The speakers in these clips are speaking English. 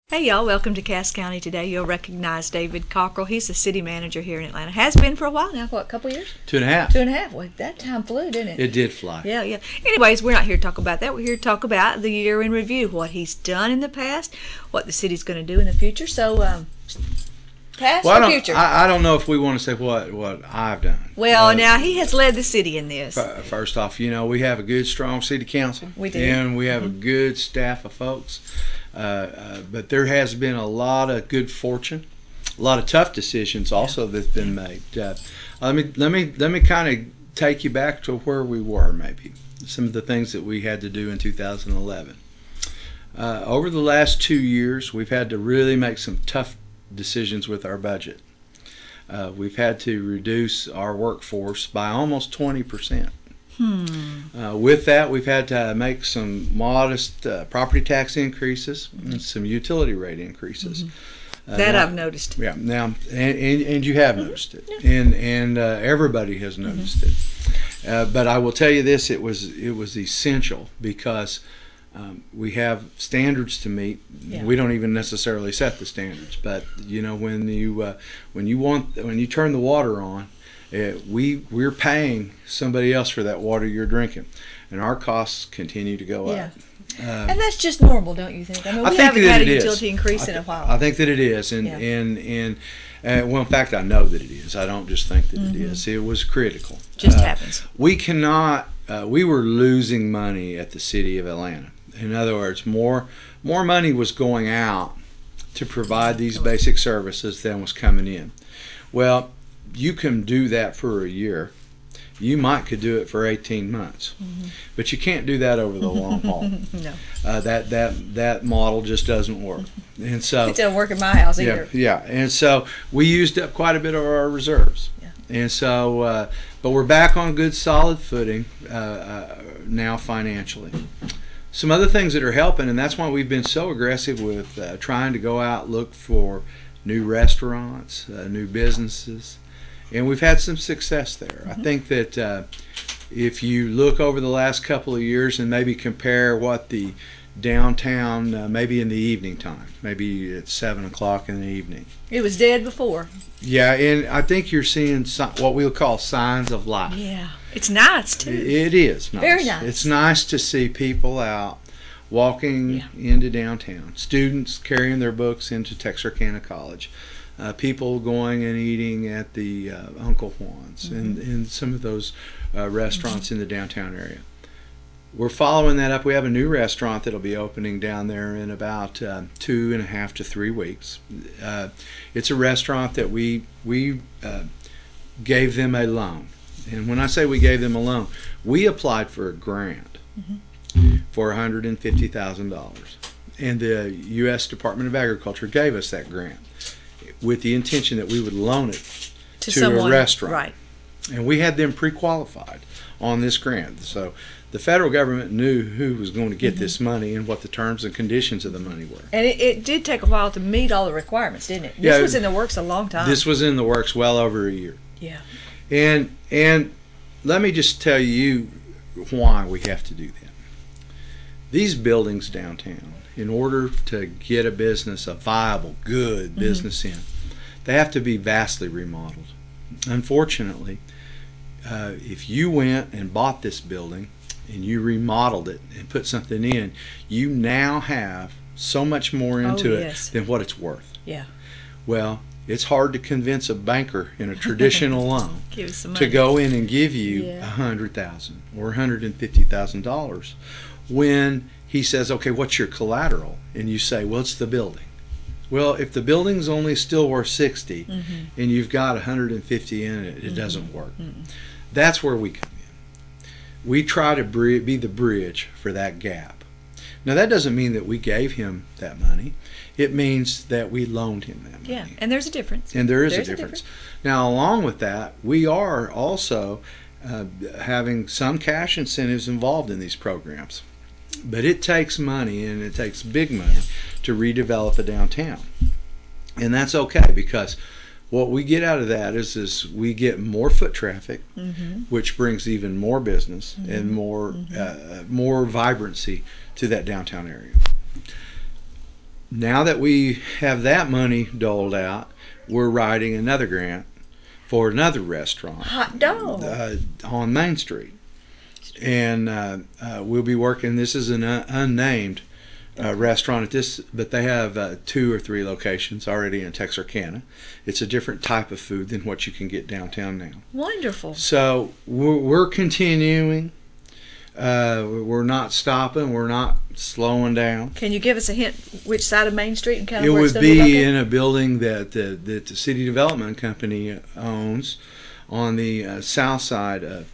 Hey y'all, welcome to Cass County Today. You'll recognize David Cockrell. He's the city manager here in Atlanta. Has been for a while now. What, a couple years? 2.5. 2.5. Well, that time flew, didn't it? It did fly. Yeah. Anyways, we're not here to talk about that. We're here to talk about the year in review, what he's done in the past, what the city's going to do in the future. So, past or future? I don't know if we want to say what I've done. Well, now he has led the city in this. First off, we have a good, strong city council. We do. And we have a good staff of folks. But there has been a lot of good fortune, a lot of tough decisions also that's been made. Let me kind of take you back to where we were, maybe some of the things that we had to do in 2011. Over the last 2 years, we've had to really make some tough decisions with our budget. We've had to reduce our workforce by almost 20%. With that, we've had to make some modest property tax increases and some utility rate increases. That I've noticed. Yeah. Now, and you have noticed it, and everybody has noticed it. But I will tell you this: it was essential because we have standards to meet. Yeah. We don't even necessarily set the standards, but when you turn the water on. We're paying somebody else for that water you're drinking, and our costs continue to go up. And that's just normal, don't you think? I mean, we haven't had a utility increase in a while. I think that it is, and well, in fact, I know that it is. I don't just think that it is. It was critical. Just happens. We cannot. We were losing money at the city of Atlanta. In other words, more money was going out to provide these basic services than was coming in. Well, you can do that for a year. You could do it for 18 months, but you can't do that over the long haul. No, that model just doesn't work, and so it doesn't work in my house either. Yeah, and so we used up quite a bit of our reserves, and so but we're back on good solid footing now financially. Some other things that are helping, and that's why we've been so aggressive with trying to go out look for new restaurants, new businesses. And we've had some success there. I think that if you look over the last couple of years and maybe compare what the downtown, maybe in the evening time, maybe at 7 o'clock in the evening. It was dead before. Yeah, and I think you're seeing what we'll call signs of life. Yeah, it's nice too. It is nice. Very nice. It's nice to see people out walking into downtown, students carrying their books into Texarkana College. People going and eating at the Uncle Juan's and some of those restaurants in the downtown area. We're following that up. We have a new restaurant that'll be opening down there in about 2.5 to 3 weeks. It's a restaurant that we gave them a loan. And when I say we gave them a loan, we applied for a grant for $150,000. And the U.S. Department of Agriculture gave us that grant, with the intention that we would loan it to a restaurant. Right. And we had them pre-qualified on this grant. So the federal government knew who was going to get this money and what the terms and conditions of the money were. And it did take a while to meet all the requirements, didn't it? This was in the works a long time. This was in the works well over a year. Yeah. And let me just tell you why we have to do that. These buildings downtown, in order to get a business, a viable, good business in, they have to be vastly remodeled. Unfortunately, if you went and bought this building and you remodeled it and put something in, you now have so much more into it than what it's worth. Yeah. Well, it's hard to convince a banker in a traditional loan to go in and give you $100,000 or $150,000 when he says, okay, what's your collateral? And you say, well, it's the building. Well, if the building's only still worth 60 and you've got 150 in it, it doesn't work. That's where we come in. We try to be the bridge for that gap. Now, that doesn't mean that we gave him that money. It means that we loaned him that money. Yeah, and there's a difference. And there's a difference. Now, along with that, we are also having some cash incentives involved in these programs. But it takes money, and it takes big money, to redevelop a downtown. And that's okay, because what we get out of that is we get more foot traffic, which brings even more business and more vibrancy to that downtown area. now that we have that money doled out, we're writing another grant for another restaurant. Hot dog. On Main Street. And we'll be working, this is an unnamed restaurant at this, but they have 2 or 3 locations already in Texarkana. It's a different type of food than what you can get downtown now. Wonderful. So we're continuing. We're not stopping. We're not slowing down. Can you give us a hint which side of Main Street and kind of it where would it's going to be be located? in a building that the City Development Company owns on the south side of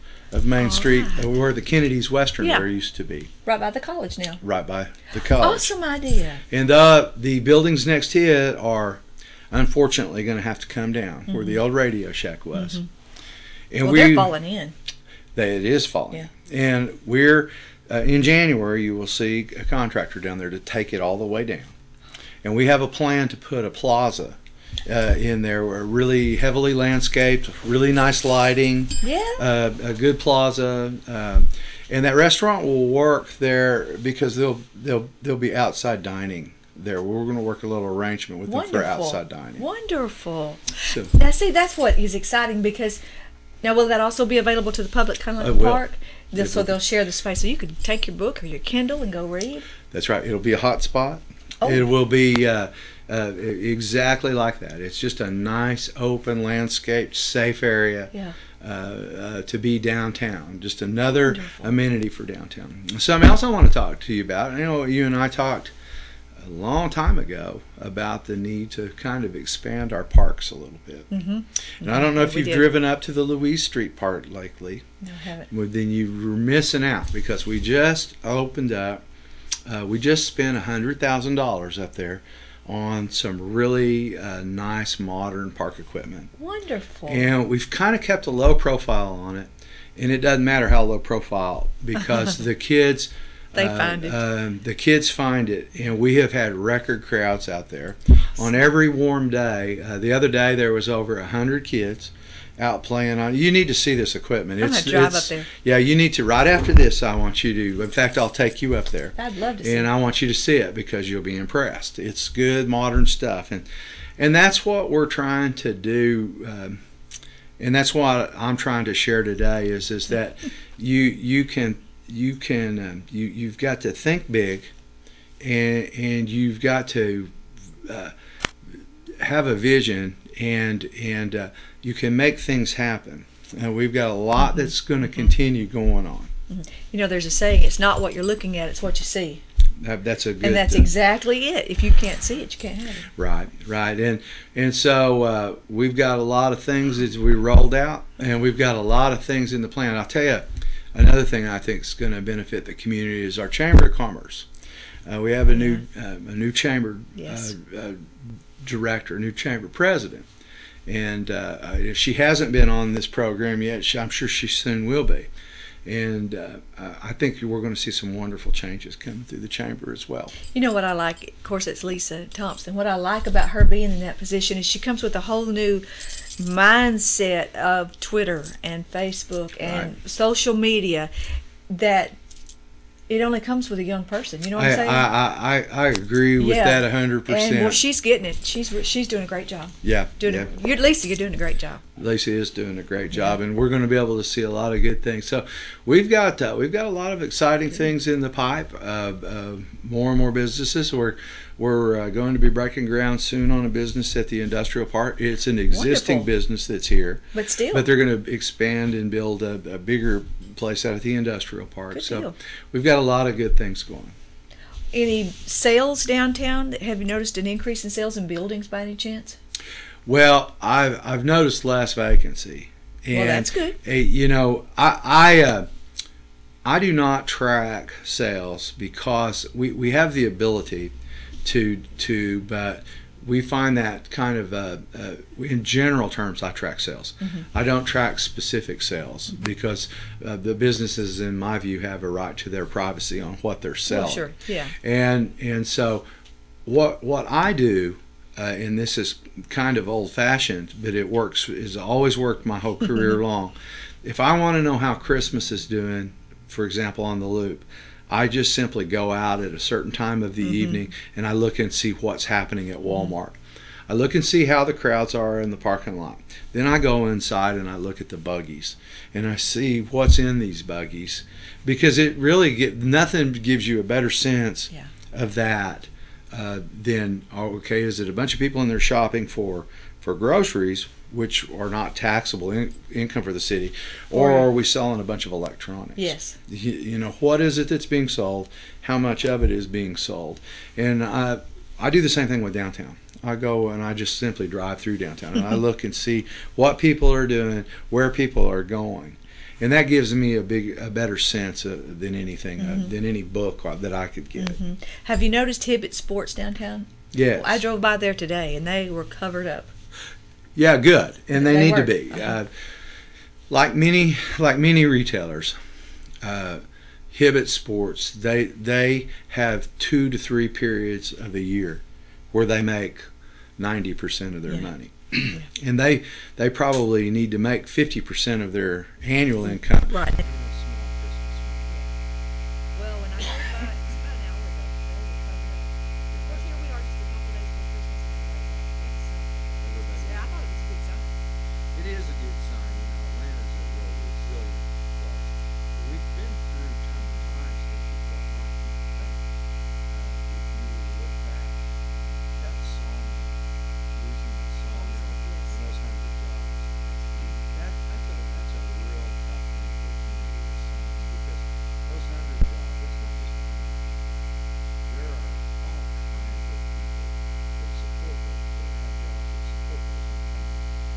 Main Street, where the Kennedy's Western Bar used to be. Right by the college now. Right by the college. Awesome idea. And the buildings next to it are unfortunately going to have to come down, where the old Radio Shack was. And Well, they're falling in. It is falling. Yeah. And we're, in January, you will see a contractor down there to take it all the way down. And we have a plan to put a plaza in there, really heavily landscaped, really nice lighting, a good plaza, and that restaurant will work there because they'll be outside dining there. We're going to work a little arrangement with them for outside dining. Wonderful. So, Now, see, that's what is exciting, because now will that also be available to the public, kind of like the park? So they'll share the space, so you can take your book or your Kindle and go read. That's right. It'll be a hot spot. Oh. It will be exactly like that. It's just a nice, open, landscaped, safe area to be downtown. Just another amenity for downtown. Something else I want to talk to you about. You know, you and I talked a long time ago about the need to kind of expand our parks a little bit. And I don't know if you've driven up to the Louise Street Park lately. No, I haven't. Well, then you were missing out, because we just opened up. We just spent $100,000 up there on some really nice modern park equipment. Wonderful. And we've kind of kept a low profile on it, and it doesn't matter how low profile, because the kids they find it. The kids find it, and we have had record crowds out there on every warm day. The other day there was over 100 kids out playing on. You need to see this equipment. I'm going to drive up there. Yeah, you need to. Right after this, I want you to. In fact, I'll take you up there. I'd love to see it. And I want you to see it, because you'll be impressed. It's good modern stuff, and that's what we're trying to do. And that's what I'm trying to share today is that you've got to think big, and you've got to have a vision, and you can make things happen. And we've got a lot that's going to continue going on. You know, there's a saying, it's not what you're looking at, it's what you see. That's a good. And that's exactly it. If you can't see it, you can't have it. Right. And so we've got a lot of things that we rolled out, and we've got a lot of things in the plan. I'll tell you, another thing I think is going to benefit the community is our Chamber of Commerce. We have a new chamber director, a new chamber president. And if she hasn't been on this program yet, I'm sure she soon will be. And I think we're going to see some wonderful changes coming through the chamber as well. You know what I like? Of course, it's Lisa Thompson. What I like about her being in that position is she comes with a whole new mindset of Twitter and Facebook and social media that it only comes with a young person. You know what I'm saying? I agree with that 100%. And well, she's getting it. She's doing a great job. Yeah. Lisa, you're doing a great job. Lisa is doing a great job, and we're going to be able to see a lot of good things. So we've got a lot of exciting things in the pipe. More and more businesses. We're going to be breaking ground soon on a business at the industrial park. It's an existing business that's here, but they're going to expand and build a bigger place out at the industrial park. Good so deal. We've got a lot of good things going. Any sales downtown? Have you noticed an increase in sales in buildings by any chance? Well, I've noticed less vacancy. And, well, that's good. You know, I do not track sales because we have the ability to, but we find that kind of in general terms I track sales. I don't track specific sales because the businesses, in my view, have a right to their privacy on what they're selling. Well, sure, yeah. And so what I do, and this is kind of old-fashioned, but it works. It's always worked my whole career long. If I want to know how Christmas is doing, for example, on the Loop, I just simply go out at a certain time of the evening and I look and see what's happening at Walmart. I look and see how the crowds are in the parking lot. Then I go inside and I look at the buggies and I see what's in these buggies, because it really nothing gives you a better sense of that than, okay, is it a bunch of people in there shopping for groceries, which are not taxable income for the city, or are we selling a bunch of electronics? Yes. You know, what is it that's being sold? How much of it is being sold? And I do the same thing with downtown. I go and I just simply drive through downtown and I look and see what people are doing, where people are going, and that gives me a better sense than anything, than any book that I could get. Have you noticed Hibbett Sports downtown? Yes. I drove by there today and they were covered up. Yeah, good, and they need were. to be. Like many retailers, Hibbett Sports, they have 2 to 3 periods of the year where they make 90% of their money. And they probably need to make 50% of their annual income. Right. Well, when I drove by, it's about an hour ago, they were covered up. Of course, here we are just a couple days before Christmas. Yeah, I thought it was a good sign. It is a good sign. You know, Atlanta's a real resilient place. We've been through kind of times that people are not used to. If you look back, that song, losing that song, and those kinds of jobs, that's a real tough thing for communities, because those kinds of jobs, it's not just there are all kinds of people that support those, that have jobs that support those kind of things.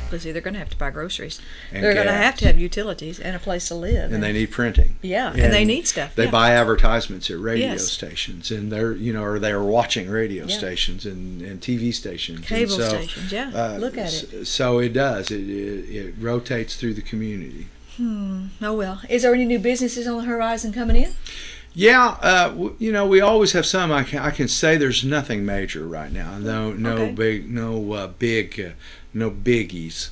They're going to have to buy groceries. And They're going to gas. have utilities and a place to live. And they need printing. Yeah, and they need stuff. They buy advertisements at radio Yes. stations, and they're or they're watching radio Yeah. stations and TV stations, Cable and so, stations, yeah. Look at it. So it does. It rotates through the community. Oh well. Is there any new businesses on the horizon coming in? Yeah, we always have some. I can say there's nothing major right now. No Okay. no biggies.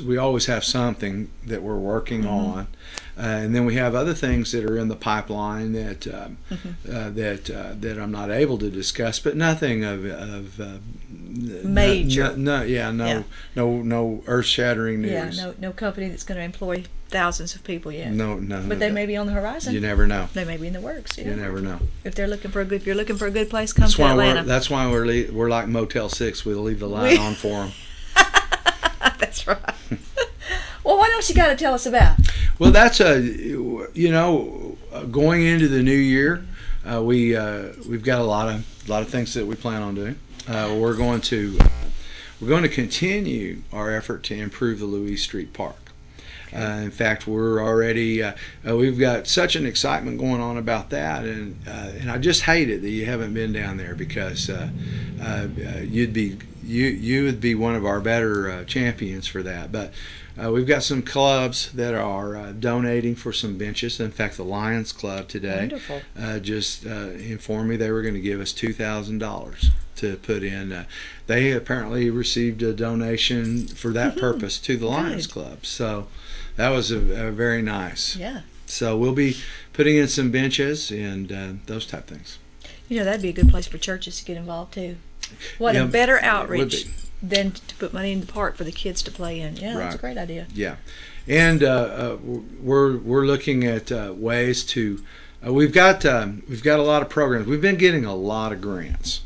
We always have something that we're working on, and then we have other things that are in the pipeline that I'm not able to discuss, but nothing of Major. No earth-shattering news. Yeah, no company that's going to employ thousands of people yet. No. But they may be on the horizon. You never know. They may be in the works. You never know. If you're looking for a good place, come to Atlanta. That's why we're like Motel 6. We'll leave the light on for them. That's right. Well, what else you got to tell us about? Well, that's going into the new year. We've got a lot of things that we plan on doing. We're going to continue our effort to improve the Louise Street Park. In fact, we're already we've got such an excitement going on about that, and I just hate it that you haven't been down there, because you would be one of our better champions for that. But we've got some clubs that are donating for some benches. In fact, the Lions Club today just informed me they were going to give us $2,000 to put in. They apparently received a donation for that purpose to the Lions Club. So that was a very nice. Yeah. So we'll be putting in some benches and those type things. That'd be a good place for churches to get involved too. What a better outreach than to put money in the park for the kids to play in. Yeah, that's a great idea. Yeah, and we're looking at ways to. We've got a lot of programs. We've been getting a lot of grants.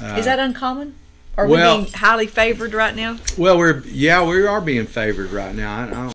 Is that uncommon? Are we being highly favored right now? Well, we are being favored right now. I don't